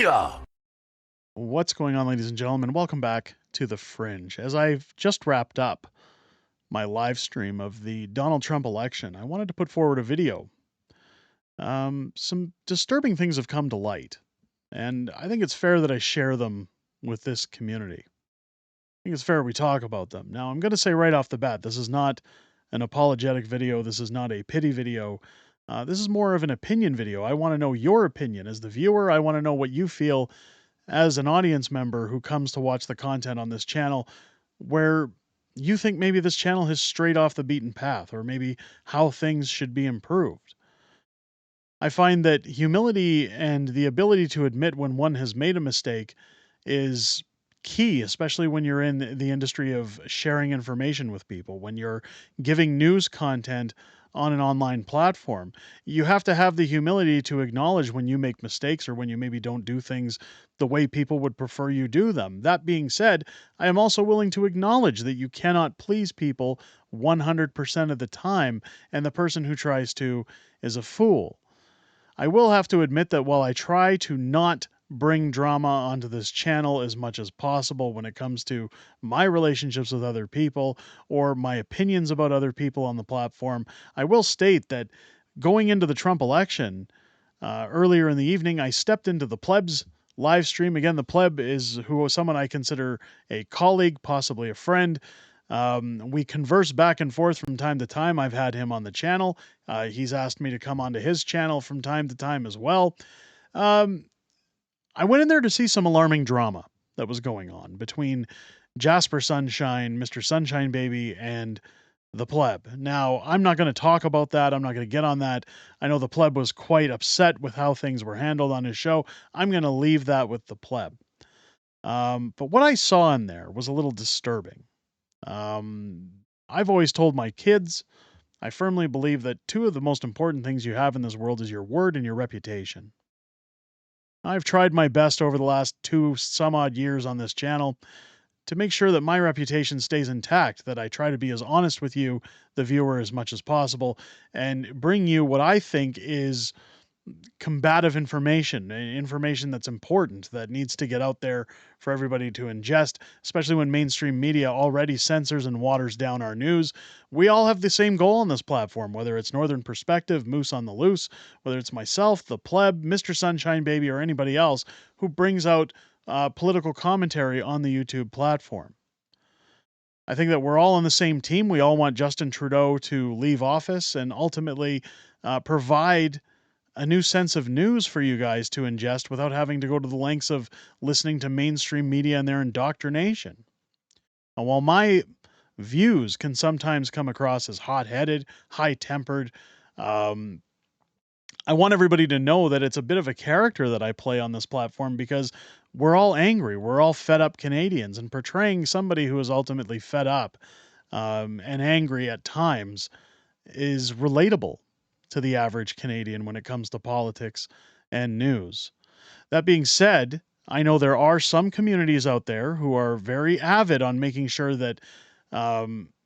Booyah! What's going on, ladies and gentlemen? Welcome back to The Fringe. As I've just wrapped up my live stream of the Donald Trump election, I wanted to put forward a video. Some disturbing things have come to light, and I think it's fair that I share them with this community. I think it's fair we talk about them. Now, I'm going to say right off the bat, this is not an apologetic video. This is not a pity video. This is more of an opinion video. I want to know your opinion as the viewer. I want to know what you feel as an audience member who comes to watch the content on this channel, where you think maybe this channel has strayed off the beaten path, or maybe how things should be improved. I find that humility and the ability to admit when one has made a mistake is key, especially when you're in the industry of sharing information with people, when you're giving news content on an online platform. You have to have the humility to acknowledge when you make mistakes or when you maybe don't do things the way people would prefer you do them. That being said, I am also willing to acknowledge that you cannot please people 100% of the time, and the person who tries to is a fool. I will have to admit that while I try to not bring drama onto this channel as much as possible when it comes to my relationships with other people or my opinions about other people on the platform, I will state that going into the Trump election earlier in the evening, I stepped into the pleb's live stream. Again, the pleb is someone I consider a colleague, possibly a friend. We converse back and forth from time to time. I've had him on the channel. He's asked me to come onto his channel from time to time as well. I went in there to see some alarming drama that was going on between Jasper Sunshine, Mr. Sunshine Baby, and the pleb. Now, I'm not going to talk about that. I'm not going to get on that. I know the pleb was quite upset with how things were handled on his show. I'm going to leave that with the pleb. But what I saw in there was a little disturbing. I've always told my kids, I firmly believe that two of the most important things you have in this world is your word and your reputation. I've tried my best over the last 2 some odd years on this channel to make sure that my reputation stays intact, that I try to be as honest with you, the viewer, as much as possible, and bring you what I think is combative information that's important, that needs to get out there for everybody to ingest, especially when mainstream media already censors and waters down our news. We all have the same goal on this platform, whether it's Northern Perspective, Moose on the Loose, whether it's myself, the pleb, Mr. Sunshine Baby, or anybody else who brings out political commentary on the YouTube platform. I think that we're all on the same team. We all want Justin Trudeau to leave office and ultimately provide a new sense of news for you guys to ingest without having to go to the lengths of listening to mainstream media and their indoctrination. And while my views can sometimes come across as hot-headed, high-tempered, I want everybody to know that it's a bit of a character that I play on this platform, because we're all angry. We're all fed up Canadians, and portraying somebody who is ultimately fed up and angry at times is relatable to the average Canadian when it comes to politics and news. That being said, I know there are some communities out there who are very avid on making sure that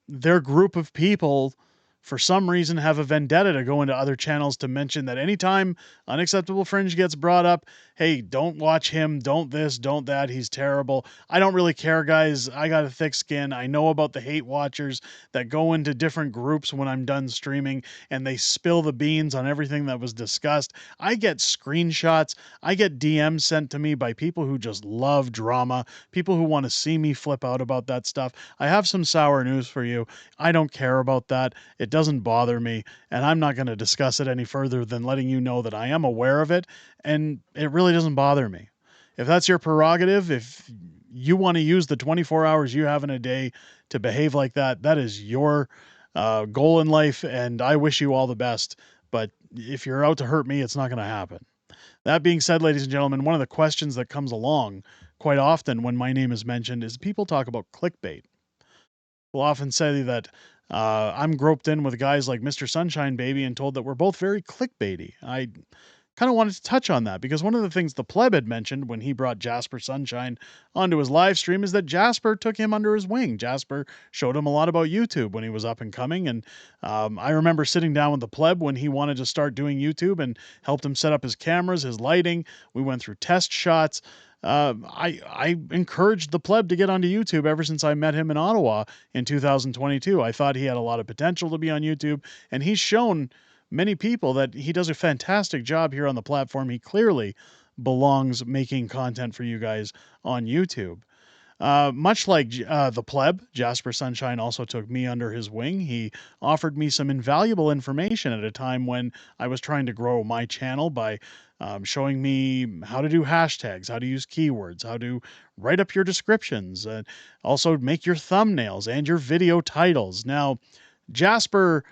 their group of people, for some reason, have a vendetta to go into other channels to mention that anytime Unacceptable Fringe gets brought up, hey, don't watch him, don't this, don't that, he's terrible. I don't really care, guys. I got a thick skin. I know about the hate watchers that go into different groups when I'm done streaming and they spill the beans on everything that was discussed. I get screenshots. I get DMs sent to me by people who just love drama, people who want to see me flip out about that stuff. I have some sour news for you. I don't care about that. It doesn't bother me, and I'm not going to discuss it any further than letting you know that I am aware of it, and it really doesn't bother me. If that's your prerogative, if you want to use the 24 hours you have in a day to behave like that, that is your goal in life, and I wish you all the best. But if you're out to hurt me, it's not going to happen. That being said, ladies and gentlemen, one of the questions that comes along quite often when my name is mentioned is people talk about clickbait. Will often say that I'm groped in with guys like Mr. Sunshine Baby and told that we're both very clickbaity. kind of wanted to touch on that because one of the things the pleb had mentioned when he brought Jasper Sunshine onto his live stream is that Jasper took him under his wing. Jasper showed him a lot about YouTube when he was up and coming. And I remember sitting down with the pleb when he wanted to start doing YouTube and helped him set up his cameras, his lighting. We went through test shots. I encouraged the pleb to get onto YouTube ever since I met him in Ottawa in 2022. I thought he had a lot of potential to be on YouTube, and he's shown many people that he does a fantastic job here on the platform. He clearly belongs making content for you guys on YouTube. Much like the pleb, Jasper Sunshine also took me under his wing. He offered me some invaluable information at a time when I was trying to grow my channel by showing me how to do hashtags, how to use keywords, how to write up your descriptions, and also make your thumbnails and your video titles. Now, Jasper,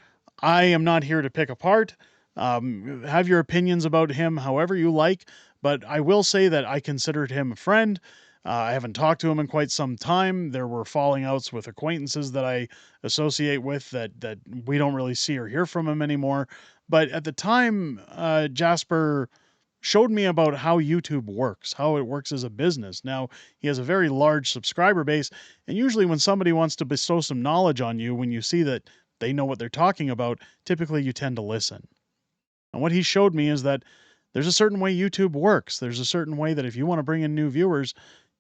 I am not here to pick apart. Have your opinions about him however you like, but I will say that I considered him a friend. I haven't talked to him in quite some time. There were falling outs with acquaintances that I associate with that we don't really see or hear from him anymore. But at the time, Jasper showed me about how YouTube works, how it works as a business. Now, he has a very large subscriber base, and usually when somebody wants to bestow some knowledge on you, when you see that they know what they're talking about, typically you tend to listen. And what he showed me is that there's a certain way YouTube works. There's a certain way that if you want to bring in new viewers,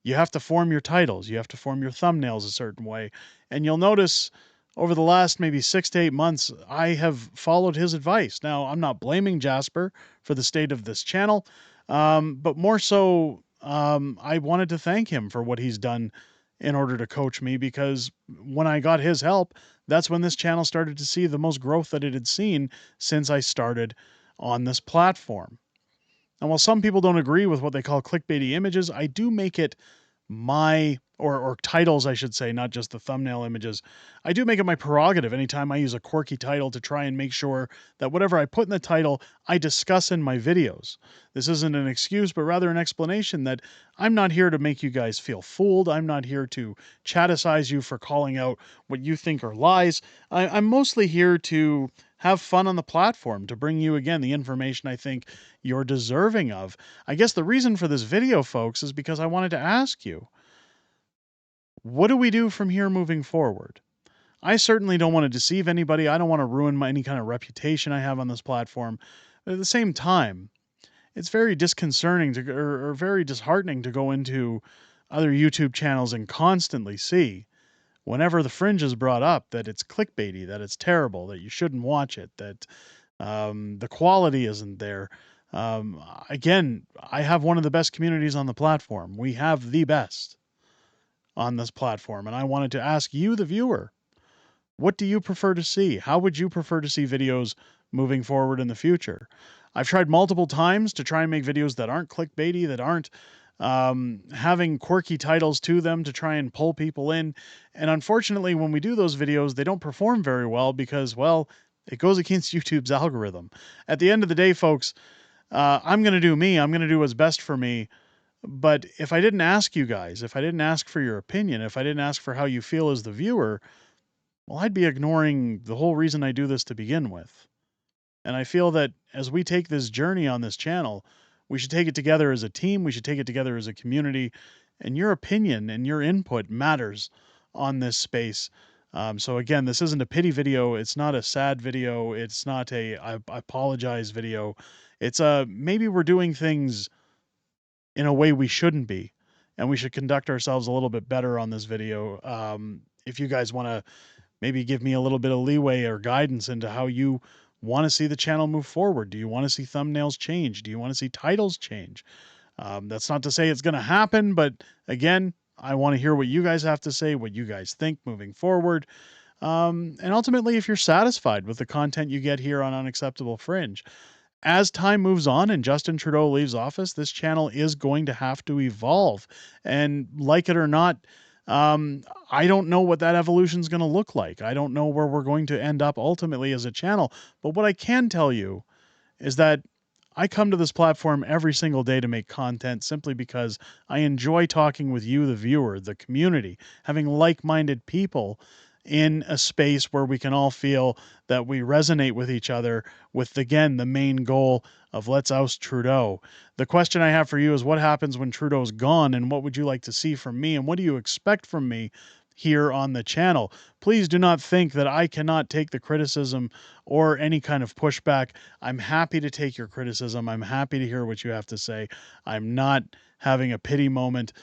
you have to form your titles. You have to form your thumbnails a certain way. And you'll notice over the last maybe 6 to 8 months, I have followed his advice. Now, I'm not blaming Jasper for the state of this channel, but more so, I wanted to thank him for what he's done in order to coach me, because when I got his help, that's when this channel started to see the most growth that it had seen since I started on this platform. And while some people don't agree with what they call clickbaity images, I do make it my, or titles, I should say, not just the thumbnail images. I do make it my prerogative anytime I use a quirky title to try and make sure that whatever I put in the title, I discuss in my videos. This isn't an excuse, but rather an explanation that I'm not here to make you guys feel fooled. I'm not here to chaticize you for calling out what you think are lies. I'm mostly here to have fun on the platform, to bring you, again, the information I think you're deserving of. I guess the reason for this video, folks, is because I wanted to ask you, what do we do from here moving forward? I certainly don't want to deceive anybody. I don't want to ruin any kind of reputation I have on this platform. But at the same time, it's very disconcerting or very disheartening to go into other YouTube channels and constantly see, whenever the Fringe is brought up, that it's clickbaity, that it's terrible, that you shouldn't watch it, that the quality isn't there. Again, I have one of the best communities on the platform. We have the best on this platform. And I wanted to ask you, the viewer, what do you prefer to see? How would you prefer to see videos moving forward in the future? I've tried multiple times to try and make videos that aren't clickbaity, that aren't having quirky titles to them to try and pull people in. And unfortunately, when we do those videos, they don't perform very well because, well, it goes against YouTube's algorithm. At the end of the day, folks, I'm going to do me. I'm going to do what's best for me. But if I didn't ask you guys, if I didn't ask for your opinion, if I didn't ask for how you feel as the viewer, well, I'd be ignoring the whole reason I do this to begin with. And I feel that as we take this journey on this channel, we should take it together as a team. We should take it together as a community. And your opinion and your input matters on this space. So again, this isn't a pity video. It's not a sad video. It's not a I apologize video. It's a maybe we're doing things in a way we shouldn't be, and we should conduct ourselves a little bit better on this video. If you guys want to maybe give me a little bit of leeway or guidance into how you want to see the channel move forward. Do you want to see thumbnails change? Do you want to see titles change? That's not to say it's going to happen, but again, I want to hear what you guys have to say, what you guys think moving forward. And ultimately, if you're satisfied with the content you get here on Unacceptable Fringe. As time moves on and Justin Trudeau leaves office, this channel is going to have to evolve. And like it or not, I don't know what that evolution is going to look like. I don't know where we're going to end up ultimately as a channel. But what I can tell you is that I come to this platform every single day to make content simply because I enjoy talking with you, the viewer, the community, having like-minded people, in a space where we can all feel that we resonate with each other with, again, the main goal of let's oust Trudeau. The question I have for you is what happens when Trudeau's gone, and what would you like to see from me, and what do you expect from me here on the channel? Please do not think that I cannot take the criticism or any kind of pushback. I'm happy to take your criticism. I'm happy to hear what you have to say. I'm not having a pity moment.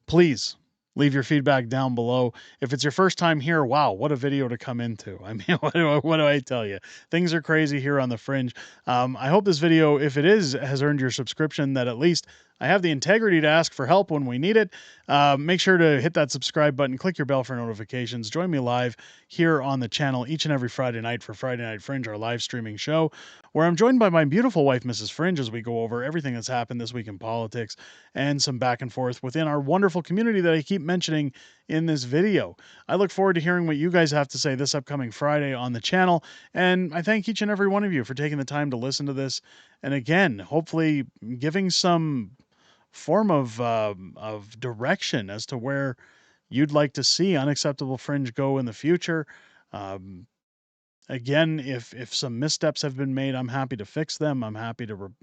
Please leave your feedback down below. If it's your first time here, wow, what a video to come into. I mean, what do I tell you? Things are crazy here on the Fringe. I hope this video, if it is, has earned your subscription, that at least I have the integrity to ask for help when we need it. Make sure to hit that subscribe button, click your bell for notifications. Join me live here on the channel each and every Friday night for Friday Night Fringe, our live streaming show, where I'm joined by my beautiful wife, Mrs. Fringe, as we go over everything that's happened this week in politics and some back and forth within our wonderful community that I keep mentioning in this video. I look forward to hearing what you guys have to say this upcoming Friday on the channel, and I thank each and every one of you for taking the time to listen to this, and again, hopefully giving some form of direction as to where you'd like to see Unacceptable Fringe go in the future. Again, if some missteps have been made, I'm happy to fix them. I'm happy to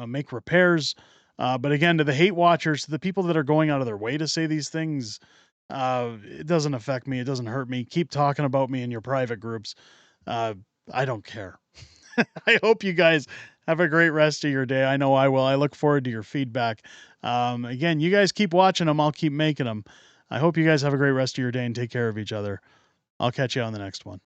make repairs. But again, to the hate watchers, to the people that are going out of their way to say these things, it doesn't affect me. It doesn't hurt me. Keep talking about me in your private groups. I don't care. I hope you guys have a great rest of your day. I know I will. I look forward to your feedback. Again, you guys keep watching them. I'll keep making them. I hope you guys have a great rest of your day and take care of each other. I'll catch you on the next one.